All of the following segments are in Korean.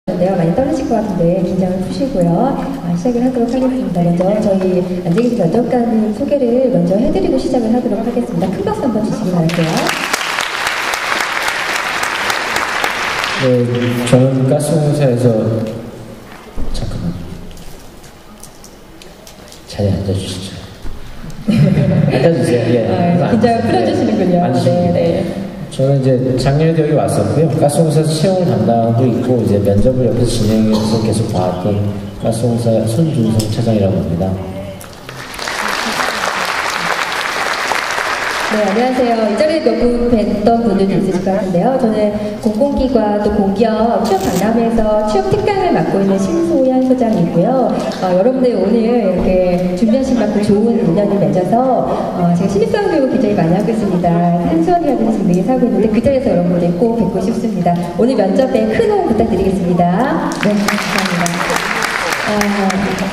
인데요. 많이 떨리실 것 같은데 긴장을 푸시고요. 시작을 하도록 하겠습니다. 먼저 저희 안재기 면접관님 소개를 먼저 해드리고 시작을 하도록 하겠습니다. 큰 박수 한번 주시기 바랄게요. 네, 저는 가스공사에서 잠깐만 자리에 앉아주시죠. 앉아주세요. 예. 긴장을 풀어주시는군요. 네. 저는 이제 작년에도 여기 왔었고요. 가스공사에서 채용을 담당하고 있고 이제 면접을 옆에서 진행해서 계속 봐왔던 가스공사 손준성 차장이라고 합니다. 네, 안녕하세요. 이 자리에 몇 분 뵀던 분들도 있으실 것 같은데요. 저는 공공기관 또 공기업 취업 상담에서 취업 특강을 맡고 있는 심소연 소장이고요. 여러분들 오늘 이렇게 준비하신 만큼 좋은 인연을 맺어서 제가 신입사원 교육 굉장히 많이 하고 있습니다. 한수원이라는 지금 하고 있는데 그 자리에서 여러분들 꼭 뵙고 싶습니다. 오늘 면접에 큰 호응 부탁드리겠습니다. 네, 감사합니다.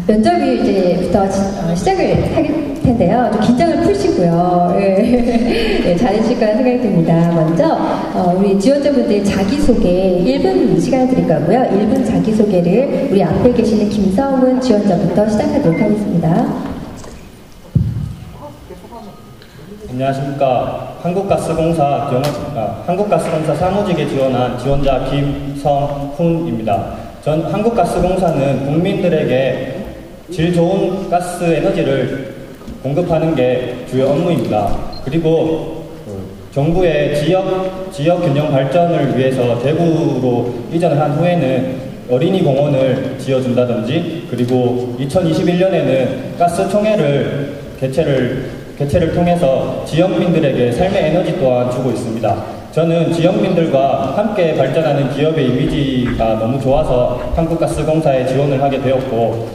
면접이 이제부터 시작을 할 텐데요. 좀 긴장을 푸시고요. 네, 잘해주실 거라 생각이 듭니다. 먼저 우리 지원자분들 자기소개 1분 시간을 드릴 거고요. 1분 자기소개를 우리 앞에 계시는 김성은 지원자부터 시작하도록 하겠습니다. 안녕하십니까. 한국가스공사 사무직에 지원한 지원자 김성훈입니다. 전 한국가스공사는 국민들에게 질 좋은 가스 에너지를 공급하는 게 주요 업무입니다. 그리고 정부의 지역 균형 발전을 위해서 대구로 이전을 한 후에는 어린이 공원을 지어준다든지, 그리고 2021년에는 가스 총회를 개최를 통해서 지역민들에게 삶의 에너지 또한 주고 있습니다. 저는 지역민들과 함께 발전하는 기업의 이미지가 너무 좋아서 한국가스공사에 지원을 하게 되었고,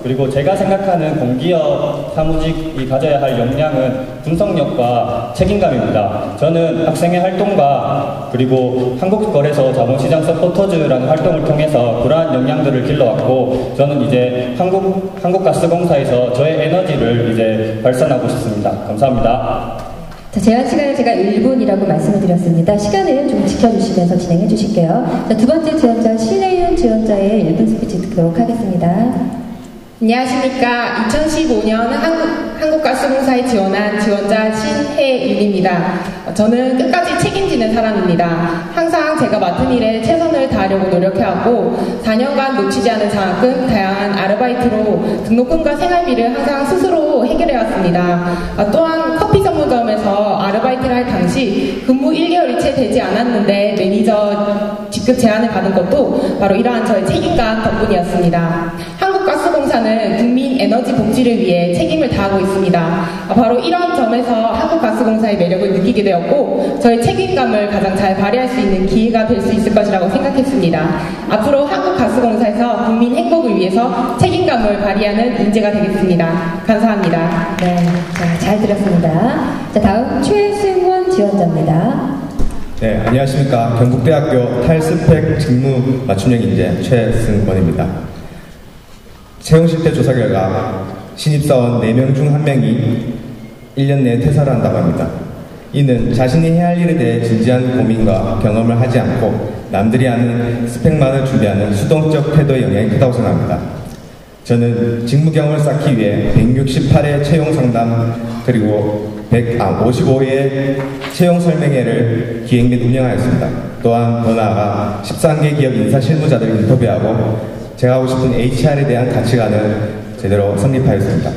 그리고 제가 생각하는 공기업 사무직이 가져야 할 역량은 분석력과 책임감입니다. 저는 학생의 활동과 그리고 한국거래소 자본시장 서포터즈라는 활동을 통해서 그러한 역량들을 길러왔고, 저는 이제 한국가스공사에서 저의 에너지를 이제 발산하고 싶습니다. 감사합니다. 자, 제한 시간을 제가 1분이라고 말씀을 드렸습니다. 시간을 좀 지켜주시면서 진행해 주실게요. 자, 두 번째 지원자 신혜윤 지원자의 1분 스피치 듣도록 하겠습니다. 안녕하십니까. 2015년 한국가스공사에 지원한 지원자 신혜윤입니다. 저는 끝까지 책임지는 사람입니다. 항상 제가 맡은 일에 최선을 다하려고 노력해왔고, 4년간 놓치지 않은 장학금, 다양한 아르바이트로 등록금과 생활비를 항상 스스로 해결해왔습니다. 또한 커피 전문점에서 아르바이트를 할 당시 근무 1개월이 채 되지 않았는데 매니저 직급 제안을 받은 것도 바로 이러한 저의 책임감 덕분이었습니다. 한국가스공사는 국민 에너지 복지를 위해 책임을 다하고 있습니다. 바로 이러한 점에서 한국가스공사의 매력을 느끼게 되었고, 저의 책임감을 가장 잘 발휘할 수 있는 기회가 될 수 있을 것이라고 생각했습니다. 앞으로 한국가스공사에서 국민 행복을 위해서 책임감을 발휘하는 인재가 되겠습니다. 감사합니다. 네, 자, 잘 들었습니다. 자, 다음 최승원 지원자입니다. 네, 안녕하십니까. 경북대학교 탈스펙 직무 맞춤형 인재 최승원입니다. 채용실태 조사 결과 신입사원 4명 중 1명이 1년 내에 퇴사를 한다고 합니다. 이는 자신이 해야 할 일에 대해 진지한 고민과 경험을 하지 않고 남들이 아는 스펙만을 준비하는 수동적 태도의 영향이 크다고 생각합니다. 저는 직무 경험을 쌓기 위해 168회 채용 상담 그리고 55회의 채용 설명회를 기획 및 운영하였습니다. 또한 더 나아가 13개 기업 인사 실무자들을 인터뷰하고 제가 하고 싶은 HR에 대한 가치관을 제대로 성립하였습니다.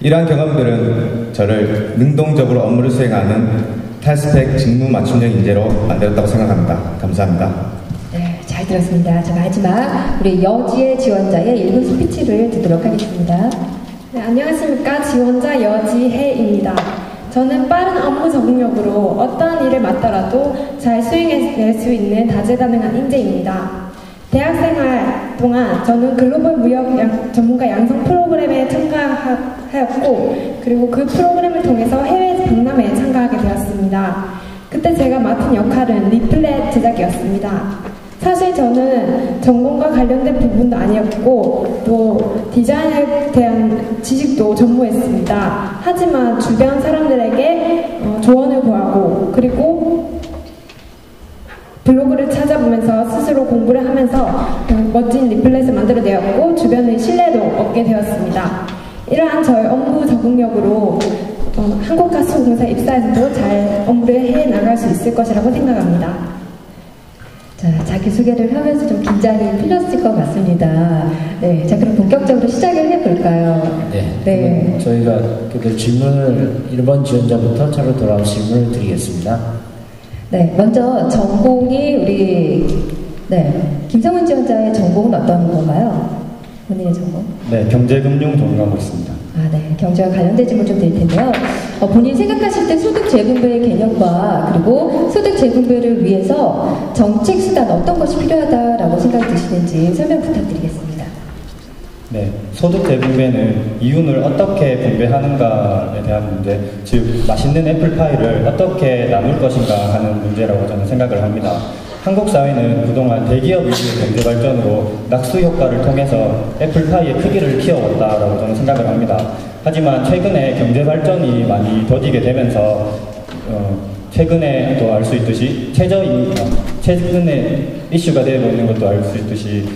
이러한 경험들은 저를 능동적으로 업무를 수행하는 탈스펙 직무 맞춤형 인재로 만들었다고 생각합니다. 감사합니다. 네, 잘 들었습니다. 자, 마지막 우리 여지의 지원자의 1분 스피치를 듣도록 하겠습니다. 네, 안녕하십니까. 지원자 여지혜입니다. 저는 빠른 업무 적응력으로 어떠한 일을 맡더라도 잘 수행해낼 수 있는 다재다능한 인재입니다. 대학생활 동안 저는 글로벌 무역 전문가 양성 프로그램에 참가하였고, 그리고 그 프로그램을 통해서 해외 박람회에 참가하게 되었습니다. 그때 제가 맡은 역할은 리플렛 제작이었습니다. 사실 저는 전공과 관련된 부분도 아니었고 또 디자인에 대한 지식도 전무했습니다. 하지만 주변 사람들에게 조언을 구하고, 그리고 블로그를 찾아보면서 스스로 공부를 하면서 멋진 리플렛을 만들어내었고 주변의 신뢰도 얻게 되었습니다. 이러한 저의 업무 적응력으로 한국가스공사에 입사해서도 잘 업무를 해나갈 수 있을 것이라고 생각합니다. 자, 자기소개를 하면서 좀 긴장이 풀렸을 것 같습니다. 네, 자, 그럼 본격적으로 시작을 해볼까요? 네. 저희가 그 질문을 1번 지원자부터 차로 돌아온 질문을 드리겠습니다. 네, 먼저 전공이 김성훈 지원자의 전공은 어떤 건가요? 본인의 전공? 네, 경제금융 전공하고 있습니다. 아, 네. 경제와 관련된 질문 좀 드릴 텐데요. 본인이 생각하실 때 소득 재분배의 개념과 그리고 소득 재분배를 위해서 정책 수단 어떤 것이 필요하다라고 생각이 드시는지 설명 부탁드리겠습니다. 네, 소득 재분배는 이윤을 어떻게 분배하는가에 대한 문제, 즉 맛있는 애플파이를 어떻게 나눌 것인가 하는 문제라고 저는 생각을 합니다. 한국 사회는 그동안 대기업 위주의 경제 발전으로 낙수 효과를 통해서 애플파이의 크기를 키워왔다라고 저는 생각을 합니다. 하지만 최근에 경제 발전이 많이 더디게 되면서 최근에 또 알 수 있듯이 최근에 이슈가 되고 있는 것도 알 수 있듯이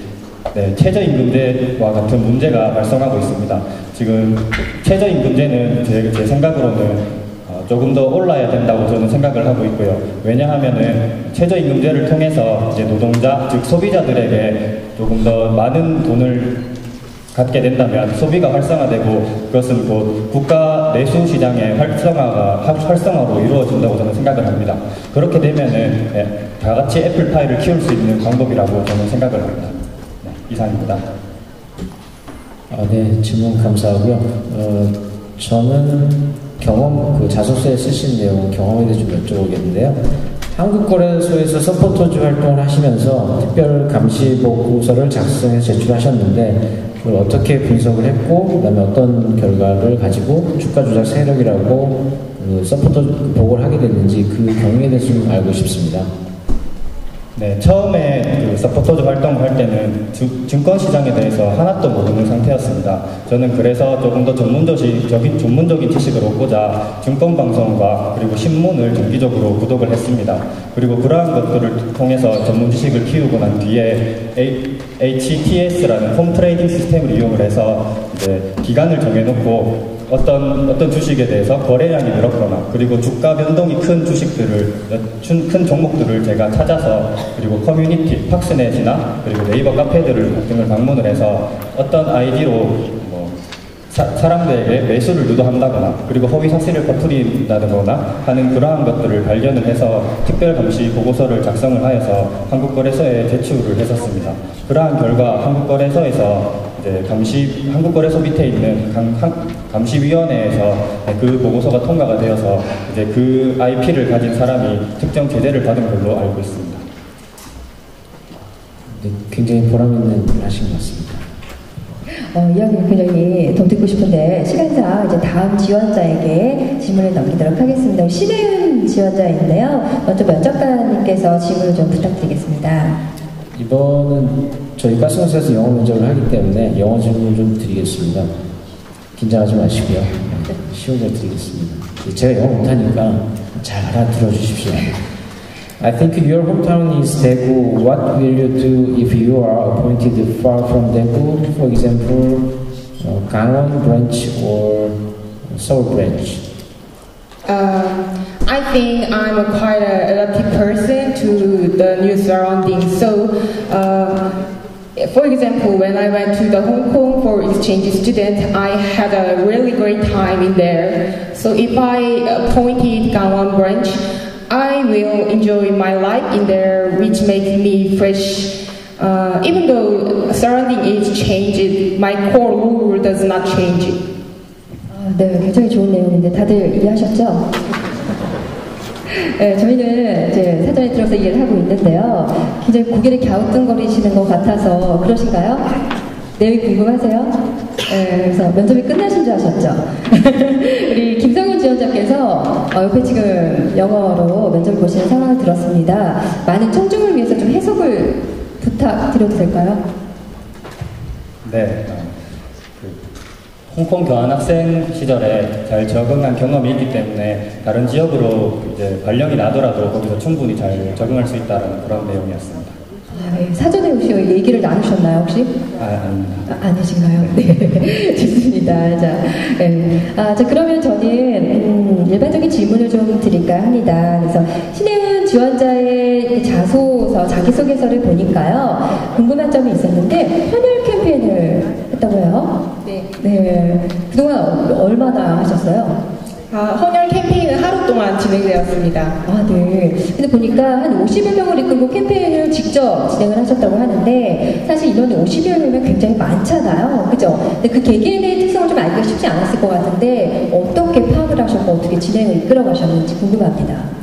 최저임금제와 같은 문제가 발생하고 있습니다. 지금 최저임금제는 제 생각으로는 조금 더 올라야 된다고 저는 생각을 하고 있고요. 왜냐하면은 최저임금제를 통해서 이제 노동자, 즉 소비자들에게 조금 더 많은 돈을 갖게 된다면 소비가 활성화되고 그것은 곧 국가 내수 시장의 활성화로 이루어진다고 저는 생각을 합니다. 그렇게 되면은 다 같이 애플파이를 키울 수 있는 방법이라고 저는 생각을 합니다. 네, 이상입니다. 네, 질문 감사하고요. 저는 자소서에 쓰신 내용 경험에 대해서 좀 여쭤보겠는데요. 한국거래소에서 서포터즈 활동을 하시면서 특별 감시 보고서를 작성해서 제출하셨는데 그걸 어떻게 분석을 했고 그다음에 어떤 결과를 가지고 주가 조작 세력이라고 서포터 보고를 하게 됐는지 그 경위에 대해서 좀 알고 싶습니다. 네, 처음에 서포터즈 활동을 할 때는 증권 시장에 대해서 하나도 모르는 상태였습니다. 저는 그래서 조금 더 전문적인 지식을 얻고자 증권 방송과 그리고 신문을 정기적으로 구독을 했습니다. 그리고 그러한 것들을 통해서 전문 지식을 키우고 난 뒤에 HTS라는 홈 트레이딩 시스템을 이용을 해서 이제 기간을 정해놓고 어떤 주식에 대해서 거래량이 늘었거나 그리고 주가 변동이 큰 큰 종목들을 제가 찾아서 그리고 커뮤니티, 팍스넷이나 그리고 네이버 카페들을 등을 방문을 해서 어떤 아이디로 사람들에게 매수를 유도한다거나 그리고 허위 사실을 퍼뜨린다거나 하는 그러한 것들을 발견을 해서 특별 감시 보고서를 작성을 하여서 한국거래소에 제출을 했었습니다. 그러한 결과 한국거래소에서 이제 한국거래소 밑에 있는 감시위원회에서 그 보고서가 통과가 되어서 이제 그 IP를 가진 사람이 특정 제재를 받은 걸로 알고 있습니다. 네, 굉장히 보람있는 일 하신 것 같습니다. 이야기를 굉장히 더 듣고 싶은데 시간상 이제 다음 지원자에게 질문을 넘기도록 하겠습니다. 신혜은 지원자인데요. 먼저 면접관님께서 질문을 좀 부탁드리겠습니다. 이번은 저희 가스공사에서 영어 면접을 하기 때문에 영어 질문을 좀 드리겠습니다. 긴장하지 마시고요. 쉬운 걸 드리겠습니다. 제가 영어 못하니까 잘 알아들어 주십시오. I think your hometown is Daegu. What will you do if you are appointed far from Daegu? For example, Gangwon branch or Seoul branch? I think I'm quite a adaptive person to the new surroundings. So, for example, when I went to the Hong Kong for exchange student, I had a really great time in there. So if I appointed Gangwon branch, I will enjoy my life in there, which makes me fresh. Even though surrounding is changed, my core rule does not change. 네, 굉장히 좋은 내용인데 다들 이해하셨죠? 네, 저희는 이제 사전에 들어서 이해를 하고 있는데요. 굉장히 고개를 갸우뚱거리시는 것 같아서 그러신가요? 내용이 궁금하세요? 네, 그래서 면접이 끝나신 줄 아셨죠? 우리 김성훈 지원자께서 옆에 지금 영어로 면접을 보시는 상황을 들었습니다. 많은 청중을 위해서 좀 해석을 부탁드려도 될까요? 네. 홍콩 교환학생 시절에 잘 적응한 경험이 있기 때문에 다른 지역으로 이제 발령이 나더라도 거기서 충분히 잘 적응할 수 있다는 그런 내용이었습니다. 사전에 혹시 얘기를 나누셨나요, 혹시? 아닙니다. 아니신가요? 네. 좋습니다. 자, 그러면 저는, 일반적인 질문을 좀 드릴까 합니다. 그래서, 신혜은 지원자의 자소서, 자기소개서를 보니까요, 궁금한 점이 있었는데, 헌혈 캠페인을 했다고 해요? 네. 그동안 얼마나 하셨어요? 헌혈 캠페인은 하루 동안 진행되었습니다. 네. 근데 보니까 한 50여 명을 이끌고 캠페인을 직접 진행을 하셨다고 하는데, 사실 인원이 50여 명이면 굉장히 많잖아요. 그죠? 근데 그 개개인의 특성을 좀 알기가 쉽지 않았을 것 같은데, 어떻게 파악을 하셨고, 어떻게 진행을 이끌어 가셨는지 궁금합니다.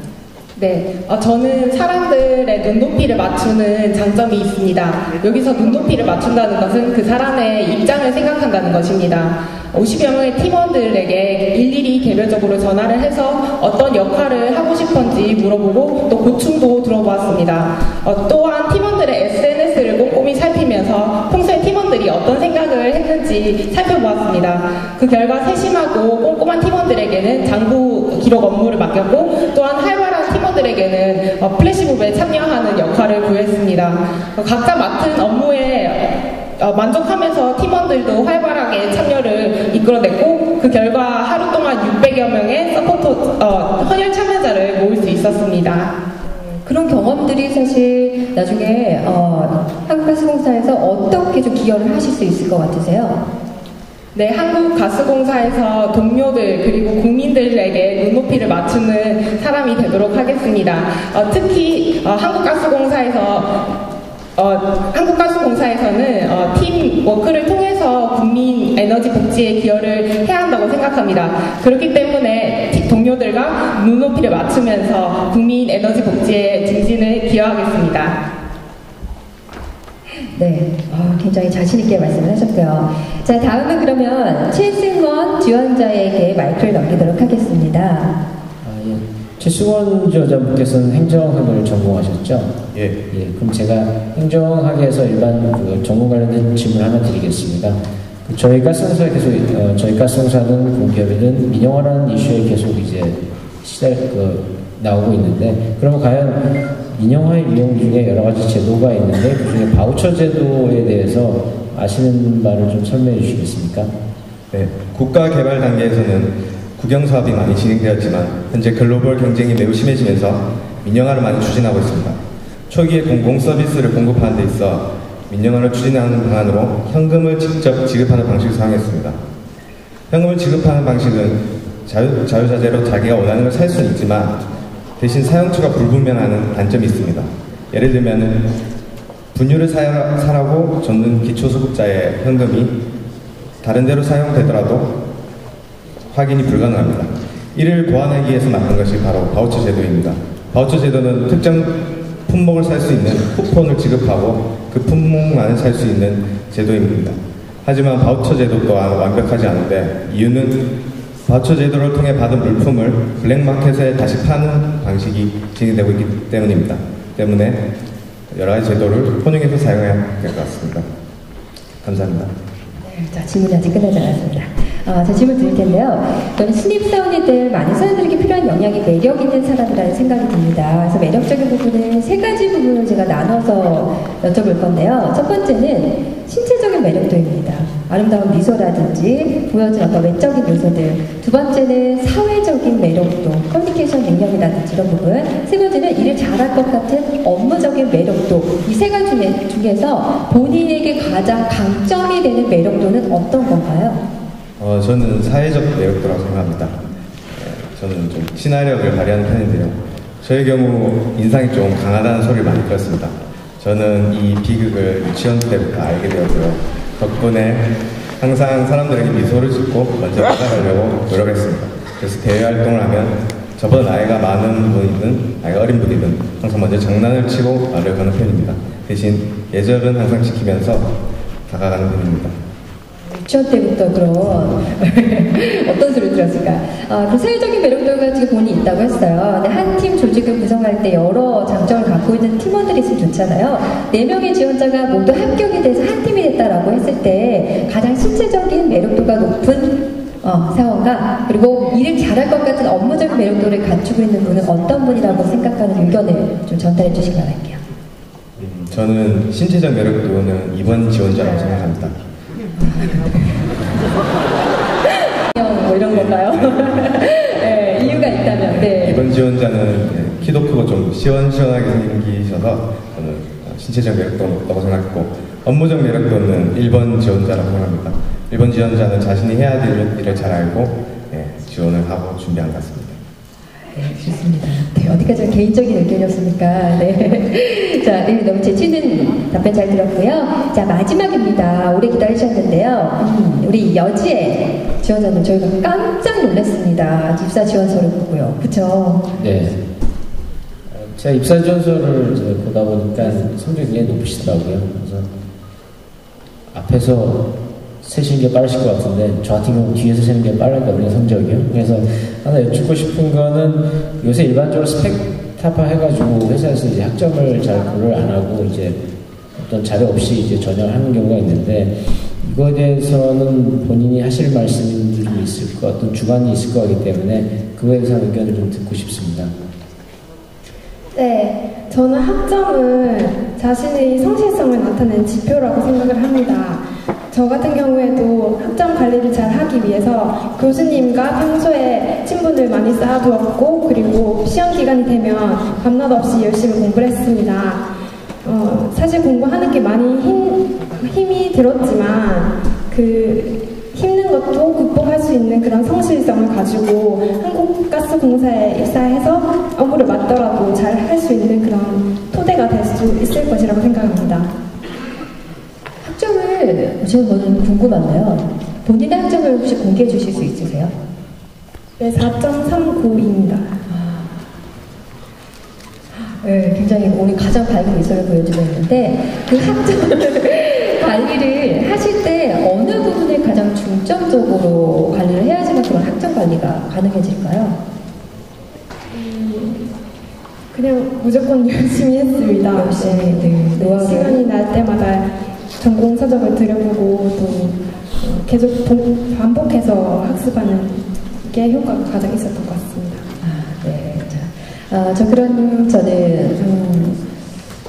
네, 저는 사람들의 눈높이를 맞추는 장점이 있습니다. 여기서 눈높이를 맞춘다는 것은 그 사람의 입장을 생각한다는 것입니다. 50여 명의 팀원들에게 일일이 개별적으로 전화를 해서 어떤 역할을 하고 싶은지 물어보고 또 고충도 들어보았습니다. 또한 팀원들의 SNS를 꼼꼼히 살피면서 평소에 팀원들이 어떤 생각을 했는지 살펴보았습니다. 그 결과 세심하고 꼼꼼한 팀원들에게는 장부 기록 업무를 맡겼고 또한 활발한 팀원들에게는 플래시몹에 참여하는 역할을 구했습니다. 각자 맡은 업무에 만족하면서 팀원들도 활발하게 참여를 이끌어냈고 그 결과 하루 동안 600여 명의 헌혈 참여자를 모을 수 있었습니다. 그런 경험들이 사실 나중에 한국가스공사에서 어떻게 좀 기여를 하실 수 있을 것 같으세요? 네, 한국가스공사에서 동료들 그리고 국민들에게 눈높이를 맞추는 사람이 되도록 하겠습니다. 특히 한국가스공사에서는 팀 워크를 통해서 국민 에너지 복지에 기여를 해야 한다고 생각합니다. 그렇기 때문에 동료들과 눈높이를 맞추면서 국민 에너지 복지에 증진을 기여하겠습니다. 네, 굉장히 자신있게 말씀을 하셨고요. 자, 다음은 그러면 최승원 지원자에게 마이크를 넘기도록 하겠습니다. 예. 최승원 지원자분께서는 행정학을 전공하셨죠? 예. 그럼 제가 행정학에서 일반 전공 관련된 질문 하나 드리겠습니다. 저희 가스공사에 계속, 저희 가스공사는 공기업이든 민영화라는 이슈에 계속 이제 나오고 있는데, 그러면 과연 민영화의 유형 중에 여러 가지 제도가 있는데, 그 중에 바우처 제도에 대해서 아시는 바를 좀 설명해 주시겠습니까? 네. 국가 개발 단계에서는 국영 사업이 많이 진행되었지만 현재 글로벌 경쟁이 매우 심해지면서 민영화를 많이 추진하고 있습니다. 초기에 공공 서비스를 공급하는 데 있어 민영화를 추진하는 방안으로 현금을 직접 지급하는 방식을 사용했습니다. 현금을 지급하는 방식은 자유자재로 자기가 원하는 걸 살 수는 있지만 대신 사용처가 불분명하는 단점이 있습니다. 예를 들면 분유를 사라고 줬는 기초수급자의 현금이 다른 데로 사용되더라도 확인이 불가능합니다. 이를 보완하기 위해서 만든 것이 바로 바우처 제도입니다. 바우처 제도는 특정 품목을 살 수 있는 쿠폰을 지급하고 그 품목만을 살 수 있는 제도입니다. 하지만 바우처 제도 또한 완벽하지 않은데 이유는 바우처 제도를 통해 받은 물품을 블랙마켓에 다시 파는 방식이 진행되고 있기 때문입니다. 때문에 여러 가지 제도를 혼용해서 사용해야 될 것 같습니다. 감사합니다. 자, 질문이 아직 끝나지 않았습니다. 제 질문 드릴 텐데요. 저는 신입사원이들 많은 사람들에게 필요한 역량이 매력 있는 사람이라는 생각이 듭니다. 그래서 매력적인 부분은 세 가지 부분을 제가 나눠서 여쭤볼 건데요. 첫 번째는 신체적인 매력도입니다. 아름다운 미소라든지 보여진 어떤 외적인 요소들. 두 번째는 사회적인 매력도, 커뮤니케이션 능력이라든지 이런 부분. 세 번째는 일을 잘할 것 같은 업무적인 매력도. 이 세 가지 중에서 본인에게 가장 강점이 되는 매력도는 어떤 건가요? 저는 사회적 매력도라고 생각합니다. 저는 좀 친화력을 발휘하는 편인데요. 저의 경우 인상이 좀 강하다는 소리를 많이 들었습니다. 저는 이 비극을 유치원 때부터 알게 되었고요. 덕분에 항상 사람들에게 미소를 짓고 먼저 다가가려고 노력했습니다. 그래서 대외 활동을 하면 저보다 나이가 많은 분이든 나이가 어린 분이든 항상 먼저 장난을 치고 말을 거는 편입니다. 대신 예절은 항상 지키면서 다가가는 편입니다. 유치원 때부터 그런 어떤 소리를 들었을까? 그 사회적인 매력도가 지금 본인이 있다고 했어요. 근데 한 팀 조직을 구성할 때 여러 장점을 갖고 있는 팀원들이 있으면 좋잖아요. 4명의 지원자가 모두 합격이 돼서 한 팀이 됐다라고 했을 때 가장 신체적인 매력도가 높은 사원과 그리고 일을 잘할 것 같은 업무적 매력도를 갖추고 있는 분은 어떤 분이라고 생각하는 의견을 좀 전달해 주시기 바랄게요. 저는 신체적 매력도는 2번 지원자라고 생각합니다. 뭐 이런 건가요? 네, 이유가 있다면. 네. 2번 지원자는 키도 크고 좀 시원시원하게 생기셔서 저는 신체적 매력도는 없다고 생각했고, 업무적 매력도는 1번 지원자라고 생각합니다. 1번 지원자는 자신이 해야 될 일을 잘 알고 지원을 하고 준비한 것 같습니다. 네, 좋습니다. 네, 어디까지 개인적인 의견이었습니까? 네. 자, 네, 너무 재치있는 답변 잘 들었고요. 자, 마지막입니다. 오래 기다리셨는데요. 우리 여지의 지원자님, 저희가 깜짝 놀랐습니다. 입사 지원서를 보고요. 그쵸? 네. 제가 입사 지원서를 이제 보다 보니까 성적이 굉장히 높으시더라고요. 그래서 앞에서 세시는 게 빠르실 것 같은데 저 같은 경우는 뒤에서 세는 게 빨랐거든요, 성적이요. 그래서 하나 여쭙고 싶은 거는 요새 일반적으로 스펙 타파 해가지고 회사에서 이제 학점을 잘 고려를 안 하고 이제 어떤 자료 없이 이제 전형을 하는 경우가 있는데, 이거에 대해서는 본인이 하실 말씀들이 있을 것, 어떤 주관이 있을 거기 때문에 그거에 대해서 의견을 좀 듣고 싶습니다. 네, 저는 학점은 자신의 성실성을 나타내는 지표라고 생각을 합니다. 저 같은 경우에도 학점 관리를 잘 하기 위해서 교수님과 평소에 친분을 많이 쌓아두었고, 그리고 시험 기간이 되면 밤낮 없이 열심히 공부를 했습니다. 사실 공부하는 게 많이 힘이 들었지만 힘든 것도 극복할 수 있는 그런 성실성을 가지고 한국가스공사에 입사해서 업무를 맡더라도 잘 할 수 있는 그런 토대가 될 수 있을 것이라고 생각합니다. 학점을 저는 궁금한데요. 본인의 학점을 혹시 공개해 주실 수 있으세요? 네, 4.39입니다. 네, 굉장히 오늘 가장 밝은 미소를 보여주고 있는데, 그 학점 관리를 하실 때 어느 부분을 가장 중점적으로 관리를 해야지만 그런 학점 관리가 가능해질까요? 그냥 무조건 열심히 했습니다. 열심히, 네. 시간이 날 때마다 전공 서적을 들여보고 또 계속 반복해서 학습하는 게 효과가 가장 있었던 것 같습니다. 네. 저는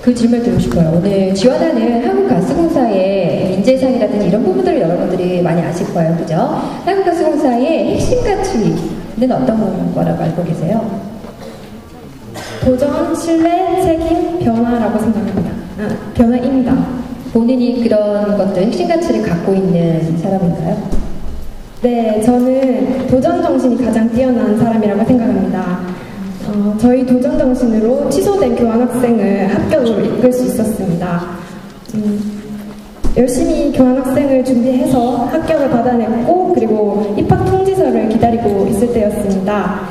그 질문을 드리고 싶어요. 오늘 지원하는 한국가스공사의 인재상이라든지 이런 부분들을 여러분들이 많이 아실 거예요. 그죠? 한국가스공사의 핵심 가치는 어떤 거라고 알고 계세요? 도전, 신뢰, 책임, 변화라고 생각합니다. 변화입니다. 본인이 그런 것들, 핵심 가치를 갖고 있는 사람인가요? 네, 저는 도전 정신이 가장 뛰어난 사람이라고 생각합니다. 저희 도전 정신으로 취소된 교환학생을 합격으로 이끌 수 있었습니다. 열심히 교환학생을 준비해서 합격을 받아냈고, 그리고 입학 통지서를 기다리고 있을 때였습니다.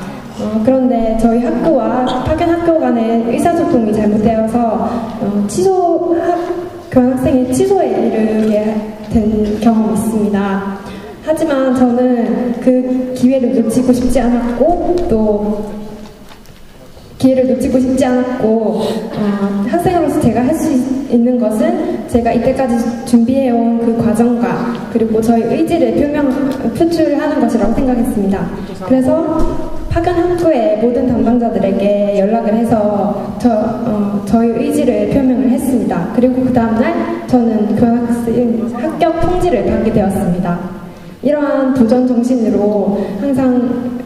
그런데 저희 학교와 파견 학교 간의 의사소통이 잘못되어서 교환학생이 취소에 이르게 된 경험이 있습니다. 하지만 저는 그 기회를 놓치고 싶지 않았고, 학생으로서 제가 할 수 있는 것은 제가 이때까지 준비해온 그 과정과 그리고 저희 의지를 표출하는 것이라고 생각했습니다. 그래서 파견 학교의 모든 담당자들에게 연락을 해서 저희 의지를 표명을 했습니다. 그리고 그 다음날 저는 교환학생 합격 통지를 받게 되었습니다. 이러한 도전 정신으로 항상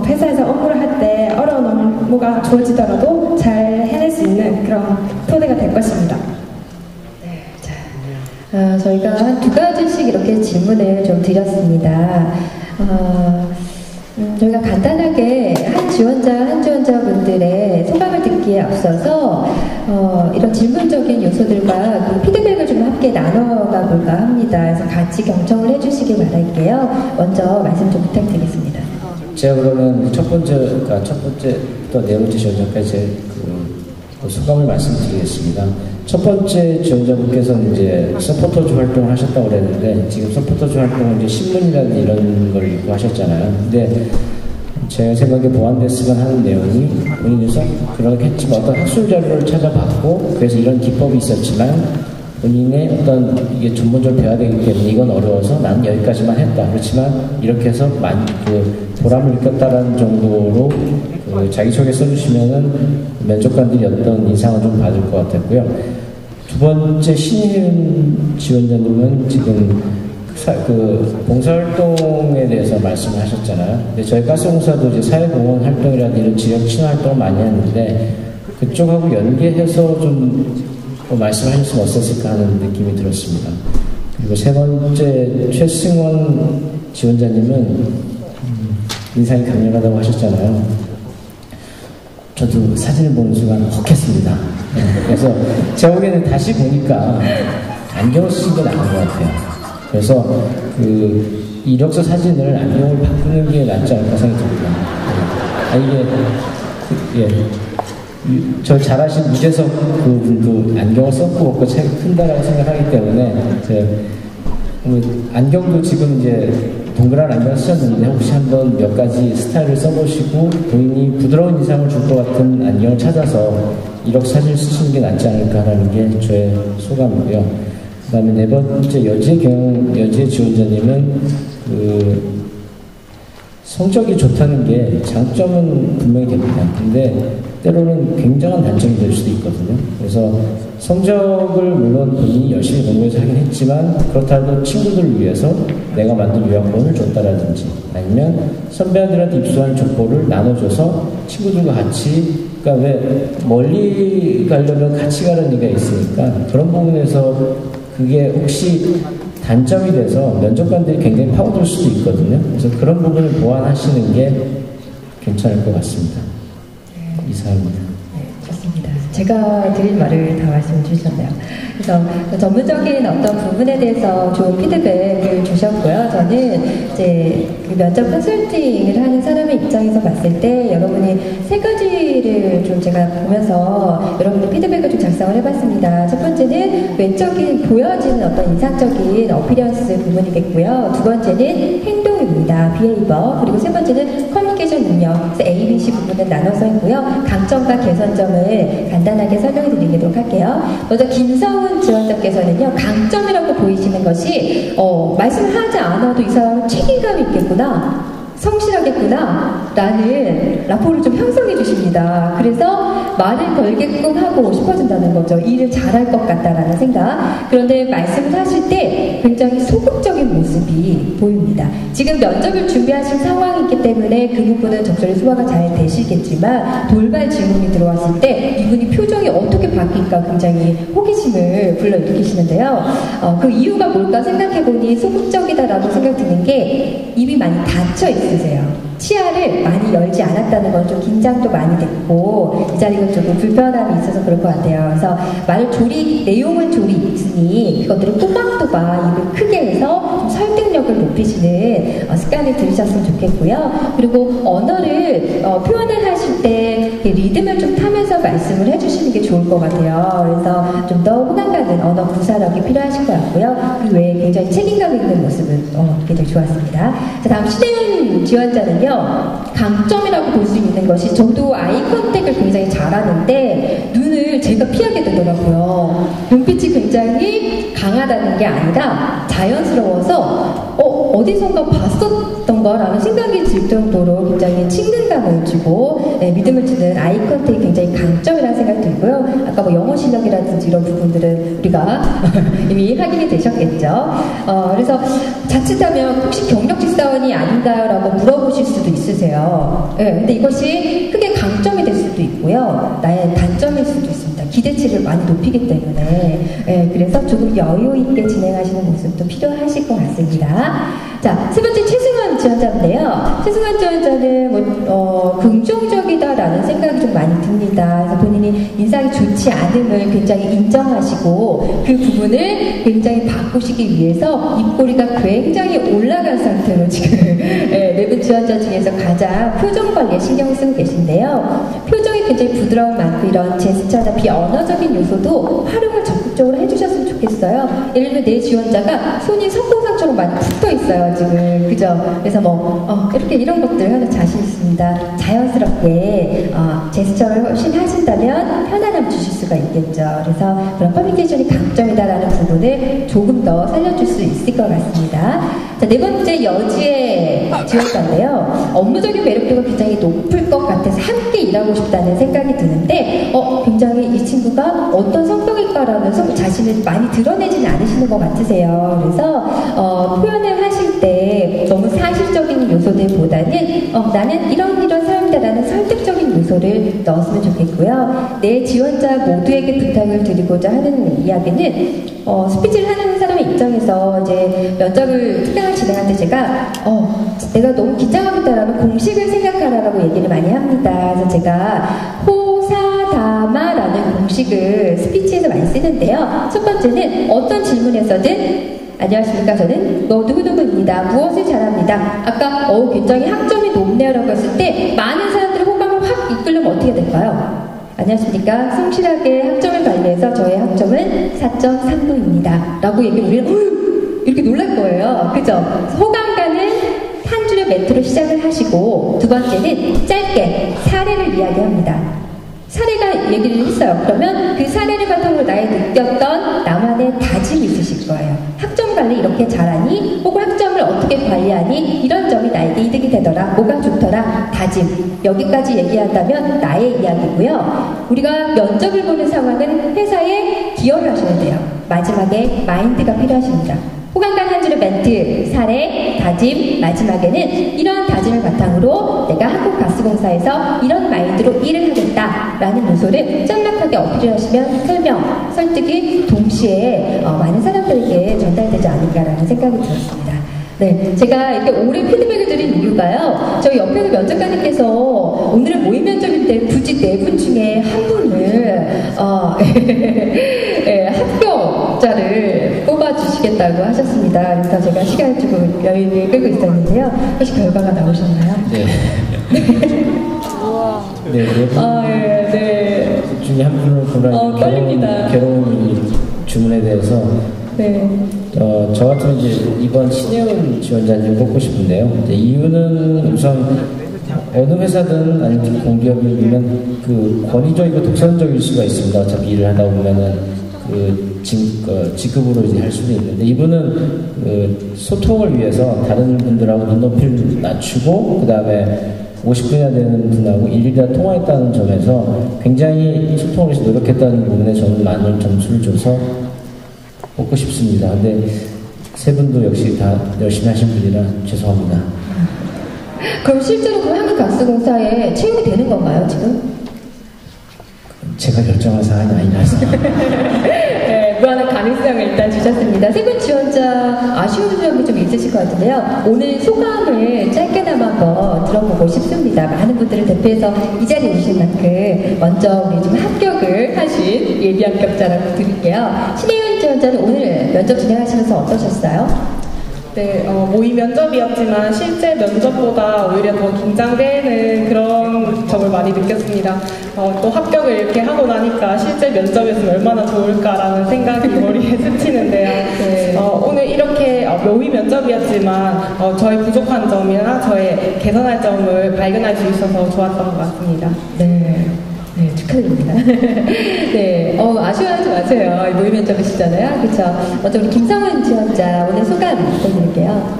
회사에서 업무를 할 때 어려운 업무가 주어지더라도 잘 해낼 수 있는 그런 토대가 될 것입니다. 네, 자, 저희가 한 2가지씩 이렇게 질문을 좀 드렸습니다. 저희가 간단하게 한 지원자분들의 소감을 듣기에 앞서서 이런 질문적인 요소들과 그 피드백을 좀 함께 나눠가 볼까 합니다. 그래서 같이 경청을 해주시길 바랄게요. 먼저 말씀 좀 부탁드리겠습니다. 제가 그러면 첫 번째부터 4번째 지원자까지 소감을 말씀드리겠습니다. 첫 번째 지원자분께서는 이제 서포터즈 활동을 하셨다고 그랬는데, 지금 서포터즈 활동은 이제 신문이라든지 이런 걸 읽고 하셨잖아요. 근데 제 생각에 보안데스가 하는 내용이 본인에서 그렇겠지만 어떤 학술 자료를 찾아봤고, 그래서 이런 기법이 있었지만 본인의 어떤 이게 전문적으로 배워야 되기 때문에 이건 어려워서 나는 여기까지만 했다. 그렇지만 이렇게 해서 보람을 느꼈다라는 정도로 자기소개 써주시면은 면접관들이 어떤 인상을 좀 받을 것 같았고요. 두 번째 신인 지원자님은 지금 봉사활동에 대해서 말씀을 하셨잖아요. 근데 저희 가스공사도 이제 사회공헌 활동이라든지 이런 지역 친화 활동을 많이 했는데 그쪽하고 연계해서 좀 말씀하셨으면 어땠을까 하는 느낌이 들었습니다. 그리고 세 번째 최승원 지원자님은 인상이 강렬하다고 하셨잖아요. 저도 사진을 보는 순간 혹했습니다. 그래서 제가 보기에는 다시 보니까 안경을 쓰는 게 나은 것 같아요. 그래서 이력서 사진을 안경을 바꾸는 게 낫지 않을까 생각이 듭니다. 저 잘하신 유재석 그분도 안경을 썼고 없고 책이 큰다라고 생각하기 때문에 안경도 지금 이제 동그란 안경을 쓰셨는데 혹시 한번 몇 가지 스타일을 써보시고 본인이 부드러운 인상을 줄 것 같은 안경을 찾아서 이력 사진을 쓰시는 게 낫지 않을까라는 게 저의 소감이고요. 그 다음에 네 번째 여지혜 지원자님은 성적이 좋다는 게 장점은 분명히 됩니다. 근데 때로는 굉장한 단점이 될 수도 있거든요. 그래서 성적을 물론 본인이 열심히 공부해서 하긴 했지만 그렇다고 친구들을 위해서 내가 만든 요양본을 줬다라든지 아니면 선배들한테 입수한 정보를 나눠줘서 친구들과 같이 그러니까 왜 멀리 가려면 같이 가는 얘기가 있으니까 그런 부분에서 그게 혹시 단점이 돼서 면접관들이 굉장히 파고들 수도 있거든요. 그래서 그런 부분을 보완하시는 게 괜찮을 것 같습니다. 이상입니다. 네, 좋습니다. 제가 드릴 말을 다 말씀해 주셨네요. 그래서 전문적인 어떤 부분에 대해서 좋은 피드백을 주셨고요. 저는 이제 면접 컨설팅을 하는 사람의 입장에서 봤을 때 여러분이 세 가지를 좀 제가 보면서 여러분의 피드백을 좀 작성을 해봤습니다. 첫 번째는 외적인 보여지는 어떤 인상적인 어피리언스 부분이겠고요. 두 번째는 행동입니다. 비헤이버. 그리고 세 번째는 커뮤니케이션 능력. 그래서 A, B, C 부분을 나눠서 했고요. 강점과 개선점을 간단하게 설명해 드리도록 할게요. 먼저 김성훈 지원자께서는요. 강점이라고 보이시는 것이 말씀을 하지 않아도 이 사람은 책임감이 있겠구나. 성실하겠구나 라는 라포를 좀 형성해 주십니다. 그래서 말을 걸게끔 하고 싶어진다는 거죠. 일을 잘할 것 같다라는 생각. 그런데 말씀을 하실 때 굉장히 소극적인 모습이 보입니다. 지금 면접을 준비하신 상황이기 때문에 그 부분은 적절히 소화가 잘 되시겠지만 돌발 질문이 들어왔을 때 이분이 표정이 어떻게 바뀔까 굉장히 호기심을 불러일으키시는데요. 그 이유가 뭘까 생각해보니 소극적이다라고 생각 드는 게 입이 많이 닫혀 있으세요. 치아를 많이 열지 않았다는 건 좀 긴장도 많이 됐고 이 자리가 조금 불편함이 있어서 그럴 것 같아요. 그래서 말을 내용을 있으니 그것들을 또박또박 입을 크게 해서 좀 설득력을 높이시는 습관을 들이셨으면 좋겠고요. 그리고 언어를 표현을 하실 때 리듬을 좀 타면서 말씀을 해주시는 게 좋을 것 같아요. 그래서 좀 더 호감 가는 언어 구사력이 필요하실 것 같고요. 그 외에 굉장히 책임감 있는 모습은 굉장히 좋았습니다. 자, 다음 신혜윤 지원자는요. 강점이라고 볼 수 있는 것이 저도 아이 컨택을 굉장히 잘하는데 눈을 제가 피하게 되더라고요. 눈빛이 굉장히 강하다는 게 아니라 자연스러워서 어디선가 봤었던 거라는 생각이 들 정도로 굉장히 친근감을 주고 믿음을 주는 아이 컨택이 굉장히 강점이라는 생각이 들고요. 아까 뭐 영어 실력이라든지 이런 부분들은 우리가 이미 확인이 되셨겠죠. 그래서 자칫하면 혹시 경력직 사원이 아닌가요라고 물어보실 수도 있으세요. 근데 이것이 크게 강점이 될 수도 있고요. 나의 단점일 수도 있습니다. 기대치를 많이 높이기 때문에 그래서 조금 여유 있게 진행하시는 모습도 필요하실 것 같습니다. 자, 세 번째 최승원 지원자인데요. 최승원 지원자는 긍정적이다라는 생각이 좀 많이 듭니다. 그래서 본인이 인상이 좋지 않음을 굉장히 인정하시고 그 부분을 굉장히 바꾸시기 위해서 입꼬리가 굉장히 올라간 상태로 지금 네 분 지원자 중에서 가장 표정 관리에 신경 쓰고 계신데요. 표정이 굉장히 부드러움 많고 이런 제스처나 비언어적인 요소도 활용을 적극적으로 해주셨으면 좋겠어요. 예를 들면 내 지원자가 손이 석고상처럼 많이 붙어 있어요, 지금. 그죠? 그래서 이렇게 이런 것들 하는 자신 있습니다. 자연스럽게 제스처를 훨씬 하신다면 편안함 주실 수가 있겠죠. 그래서 그런 커뮤니케이션이 강점이다라는 부분을 조금 더 살려줄 수 있을 것 같습니다. 자, 네 번째 여지의 지원자인데요. 업무적인 매력도가 굉장히 높을 것 같아서 함께 일하고 싶다는 생각이 드는데 굉장히 이 친구가 어떤 성격일까라는 자신을 많이 드러내지는 않으시는 것 같으세요. 그래서 표현을 하실 때 너무 사실적인 요소들보다는 나는 이런 사람이다라는 설득적인 요소를 넣었으면 좋겠고요. 내 지원자 모두에게 부탁을 드리고자 하는 이야기는 스피치를 하는 사람의 입장에서 이제 면접을 특강을 진행할 때 제가 내가 너무 긴장하겠다라는 공식을 생각하라고 얘기를 많이 합니다. 그래서 제가 호사다마라는 공식을 스피치에서 많이 쓰는데요. 첫 번째는 어떤 질문에서든 안녕하십니까. 저는 누구누구입니다. 무엇을 잘합니다. 아까 굉장히 학점이 높네요라고 했을 때 많은 사람들의 호감을 확 이끌려면 어떻게 될까요? 안녕하십니까. 성실하게 학점을 관리해서 저의 학점은 4.39입니다. 라고 얘기하면 우리는 이렇게 놀랄 거예요. 그죠? 호감가는 한 줄의 멘트로 시작을 하시고 두 번째는 짧게 사례를 이야기합니다. 사례가 얘기를 했어요. 그러면 그 사례를 바탕으로 나의 느꼈던 나만의 다짐이 있으실 거예요. 학점 관리 이렇게 잘하니? 혹은 학점을 어떻게 관리하니? 이런 점이 나에게 이득이 되더라. 뭐가 좋더라? 다짐. 여기까지 얘기한다면 나의 이야기고요. 우리가 면접을 보는 상황은 회사에 기여를 하셔야 돼요. 마지막에 마인드가 필요하십니다. 호감간 한 줄의 멘트, 사례, 다짐, 마지막에는 이런 다짐을 바탕으로 내가 한국가스공사에서 이런 마인드로 일을 하겠다라는 요소를 짤막하게 어필하시면 설명, 설득이 동시에 많은 사람들에게 전달되지 않을까라는 생각이 들었습니다. 네, 제가 이렇게 오래 피드백을 드린 이유가요. 저희 옆에서 면접관님께서 오늘은 모의 면접인데 굳이 네 분 중에 한 분을 합격자를 뽑아주시겠다고 하셨습니다. 그래서 제가 시간을 조금 여유를 끌고 있었는데요. 혹시 결과가 나오셨나요? 네. 네, 네. 그 중에 한 분을 고르는 결혼 주문에 대해서 저 같은 이제 이번 신혜원 지원자님 뽑고 싶은데요. 이유는 우선 어느 회사든 아니면 공기업이면 그 권위적이고 독선적일 수가 있습니다. 어차피 일을 하다 보면은 직급으로 이제 할 수도 있는데 이분은 소통을 위해서 다른 분들하고 눈높이를 낮추고 그 다음에 50분이나 되는 분하고 일일이 통화했다는 점에서 굉장히 소통을 위해서 노력했다는 부분에 저는 많은 점수를 줘서 뽑고 싶습니다. 근데 세 분도 역시 다 열심히 하신 분이라 죄송합니다. 그럼 실제로 그 한국가스공사에 채용이 되는 건가요, 지금? 제가 결정할 사안이 아니라서. 네, 무한한 가능성을 일단 주셨습니다. 세 분 지원자 아쉬운 점이 좀 있으실 것 같은데요. 오늘 소감을 짧게나마 한번 들어보고 싶습니다. 많은 분들을 대표해서 이 자리에 오신 만큼 먼저 우리 좀 합격을 하신 예비 합격자라고 드릴게요. 신혜윤 지원자는 오늘 면접 진행하시면서 어떠셨어요? 네, 모의 면접이었지만 실제 면접보다 오히려 더 긴장되는 그런 점을 많이 느꼈습니다. 또 합격을 이렇게 하고 나니까 실제 면접이었으면 얼마나 좋을까라는 생각이 머리에 스치는데요. 네. 오늘 이렇게 모의 면접이었지만 저의 부족한 점이나 저의 개선할 점을 발견할 수 있어서 좋았던 것 같습니다. 네. 네, 축하드립니다. 네, 아쉬워하지 마세요. 모의 면접이시잖아요. 그쵸? 먼저 우리 김성은 지원자, 오늘 소감 부탁드릴게요.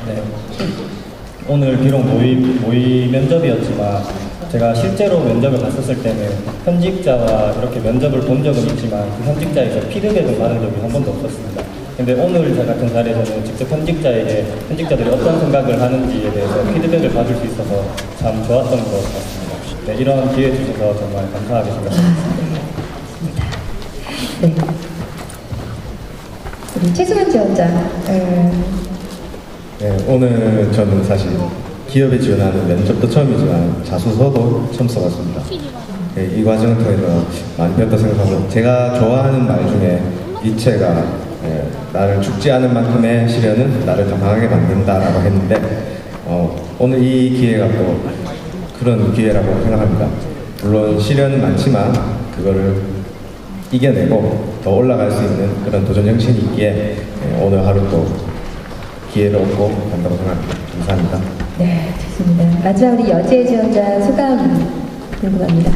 네. 오늘 비록 모의 면접이었지만 제가 실제로 면접을 갔었을 때는 현직자와 이렇게 면접을 본 적은 있지만 그 현직자에서 피드백을 받은 적이 한 번도 없었습니다. 근데 오늘 같은 자리에서는 직접 현직자들이 어떤 생각을 하는지에 대해서 피드백을 받을 수 있어서 참 좋았던 것 같습니다. 네, 이런 기회 주셔서 정말 감사하게 생각합니다. 네. 우리 최승환 지원자. 네, 오늘 저는 사실 기업에 지원하는 면접도 처음이지만 자소서도 처음 써봤습니다. 네, 이 과정을 통해서 많이 배웠다 생각하고 제가 좋아하는 말 중에 니체가 나를 죽지 않은 만큼의 시련은 나를 더 강하게 만든다라고 했는데 오늘 이 기회가 또 그런 기회라고 생각합니다. 물론 시련은 많지만 그거를 이겨내고 더 올라갈 수 있는 그런 도전 정신이 있기에 오늘 하루 또 기회를 얻고 간다고 생각합니다. 감사합니다. 네, 좋습니다. 마지막 우리 여지혜 지원자 소감 궁금합니다.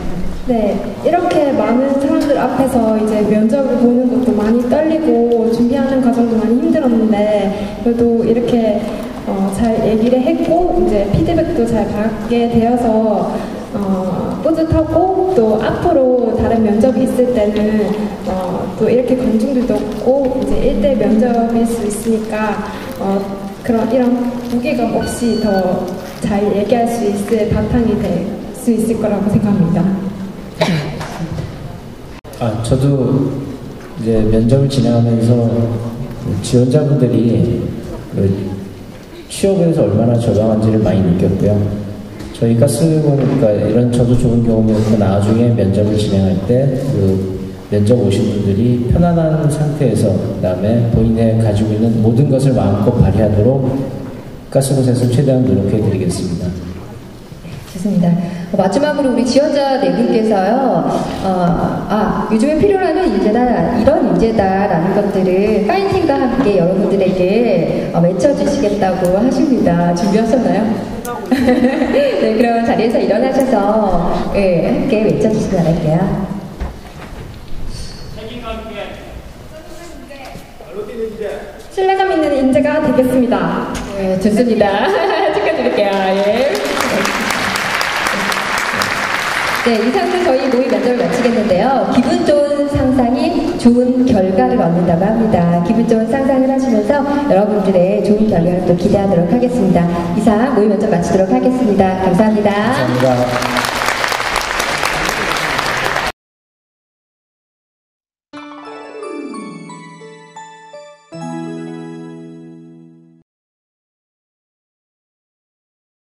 네, 이렇게 많은 사람들 앞에서 이제 면접을 보는 것도 많이 떨리고 준비하는 과정도 많이 힘들었는데 그래도 이렇게 잘 얘기를 했고 이제 피드백도 잘 받게 되어서 뿌듯하고 또 앞으로 다른 면접이 있을 때는 또 이렇게 관중들도 없고 이제 1대 면접일 수 있으니까 이런 무게감 없이 더 잘 얘기할 수 있을 바탕이 될 수 있을 거라고 생각합니다. 저도 이제 면접을 진행하면서 지원자분들이 취업에 대해서 얼마나 절박한지를 많이 느꼈고요. 저희 가스공사 이런 저도 좋은 경험이었고 나중에 면접을 진행할 때 그 면접 오신 분들이 편안한 상태에서 그다음에 본인의 가지고 있는 모든 것을 마음껏 발휘하도록 가스공사에서 최대한 노력해 드리겠습니다. 좋습니다. 마지막으로 우리 지원자 네 분께서요, 요즘에 필요로 하는 인재다, 이런 인재다라는 것들을 파이팅과 함께 여러분들에게 외쳐주시겠다고 하십니다. 준비하셨나요? 네, 그럼 자리에서 일어나셔서 함께 외쳐주시면 바랄게요. 신뢰감 있는 인재가 되겠습니다. 네, 좋습니다. 축하드릴게요. 예. 네, 이상으로 저희 모의 면접을 마치겠는데요. 기분 좋은 상상이 좋은 결과를 얻는다고 합니다. 기분 좋은 상상을 하시면서 여러분들의 좋은 결과를 또 기대하도록 하겠습니다. 이상 모의 면접 마치도록 하겠습니다. 감사합니다. 감사합니다.